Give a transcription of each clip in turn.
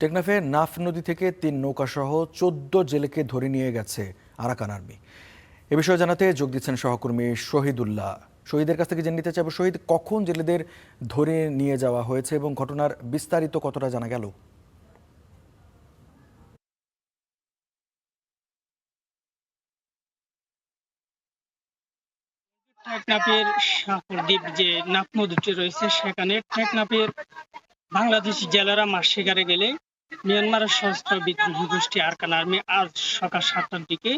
টেকনাফের নাফ নদী থেকে ৩ নৌকাসহ ১৪ জেলেকে ধরে নিয়ে গেছে আরাকান আর্মি। এ বিষয়ে জানাতে যোগ দিচ্ছেন সহকর্মী শহীদুল্লাহ। শহীদের কাছ থেকে জেনে নিতে চাইব, শহীদ, কখন জেলেদের ধরে নিয়ে যাওয়া হয়েছে এবং ঘটনার বিস্তারিত কতটা জানা গেল? টেকনাফের সাগরদ্বীপ যে নাফ নদীটি রয়েছে, সেখানে টেকনাফের বাংলাদেশি জেলেরা মাছ শিকারে গেলে মিয়ানমারের সশস্ত্র বিদ্রোহী গোষ্ঠী আরাকান আর্মি আজ সকাল ৭টার দিকে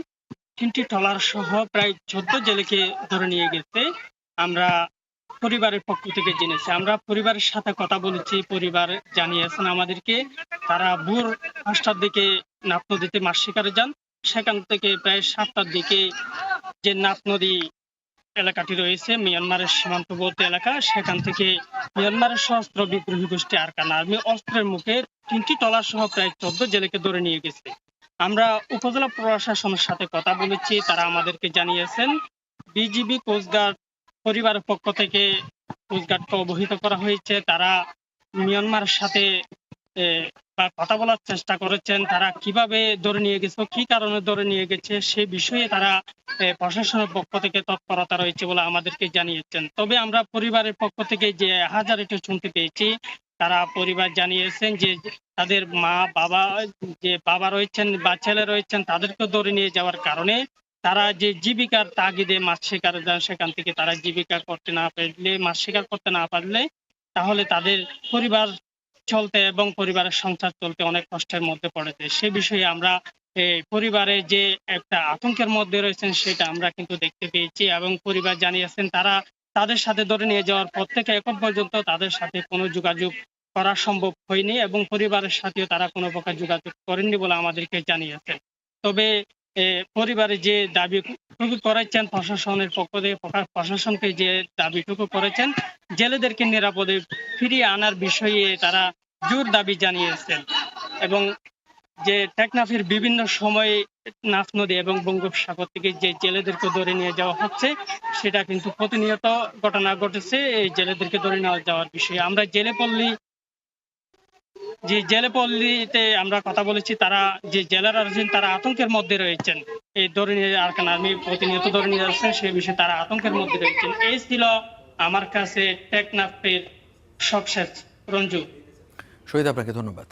৩টি ট্রলার সহ প্রায় ১৪ জেলেকে ধরে নিয়ে গেছে। আমরা পরিবারের পক্ষ থেকে জেনেছি। আমরা পরিবারের সাথে কথা বলেছি, পরিবার জানিয়েছেন আমাদেরকে তারা ভোর ৫টার দিকে নাফ নদীতে মাছ শিকারে যান। সেখান থেকে প্রায় ৭টার দিকে যে নাফ নদী এলাকাটি রয়েছে মিয়ানমারের সীমান্তবর্তী এলাকা, সেখান থেকে মিয়ানমারের সশস্ত্র বিদ্রোহী গোষ্ঠী আরাকান আর্মি অস্ত্রের মুখে ৩টি ট্রলার সহ প্রায় ১৪ জেলেকে ধরে নিয়ে গেছে। আমরা উপজেলা প্রশাসনের সাথে কথা বলেছি, তারা আমাদেরকে জানিয়েছেন বিজিবি কোস্টগার্ড পরিবারের পক্ষ থেকে কোস্টগার্ডকে অবহিত করা হয়েছে। তারা মিয়ানমারের সাথে কথা বলার চেষ্টা করেছেন, তারা কিভাবে ধরে নিয়ে গেছে, কি কারণে ধরে নিয়ে গেছে সে বিষয়ে তারা প্রশাসনের পক্ষ থেকে তৎপরতা রয়েছে বলে আমাদেরকে জানিয়েছেন। তবে আমরা পরিবারের পক্ষ থেকে যে হাজারিটা শুনতে পেয়েছি, তারা পরিবার জানিয়েছেন যে তাদের মা বাবা, যে বাবা রয়েছেন বা ছেলে রয়েছেন, তাদেরকে ধরে নিয়ে যাওয়ার কারণে তারা যে জীবিকার তাগিদে মাছ শিকারে যান, সেখান থেকে তারা জীবিকা করতে না পারলে, মাছ শিকার করতে না পারলে তাহলে তাদের পরিবার চলতে এবং পরিবারের সংসার চলতে অনেক কষ্টের মধ্যে পড়েছে। সে বিষয়ে আমরা পরিবারে যে একটা আতঙ্কের মধ্যে রয়েছেন সেটা আমরা কিন্তু দেখতে পেয়েছি, এবং পরিবার জানিয়েছেন তারা তাদের সাথে ধরে নিয়ে যাওয়ার পর থেকে এখন পর্যন্ত তাদের সাথে কোনো যোগাযোগ করা সম্ভব হয়নি, এবং পরিবারের সাথেও তারা কোনো প্রকার যোগাযোগ করেননি বলে আমাদেরকে জানিয়েছেন। তবে পরিবারে যে দাবিটুকু করেছেন প্রশাসনের পক্ষ থেকে, প্রশাসনকে যে দাবিটুকু করেছেন জেলেদেরকে নিরাপদে ফিরিয়ে আনার বিষয়ে তারা জোর দাবি জানিয়েছেন। এবং যে টেকনাফের বিভিন্ন সময়ে নাফ নদী এবং বঙ্গোপসাগর থেকে যে জেলেদেরকে ধরে নিয়ে যাওয়া হচ্ছে, সেটা কিন্তু প্রতিনিয়ত ঘটনা ঘটেছে। এই জেলেদেরকে ধরে নিয়ে যাওয়ার বিষয়ে আমরা জেলে পল্লীতে আমরা কথা বলেছি, তারা যে জেলেরা রয়েছেন তারা আতঙ্কের মধ্যে রয়েছেন। এই ধরে নিয়ে আরাকান আর্মি প্রতিনিয়ত ধরে নিয়ে যাচ্ছে, সে বিষয়ে তারা আতঙ্কের মধ্যে রয়েছেন। এই ছিল আমার কাছে টেকনাফের সবশেষ। রঞ্জু। শহীদ, আপনাকে ধন্যবাদ।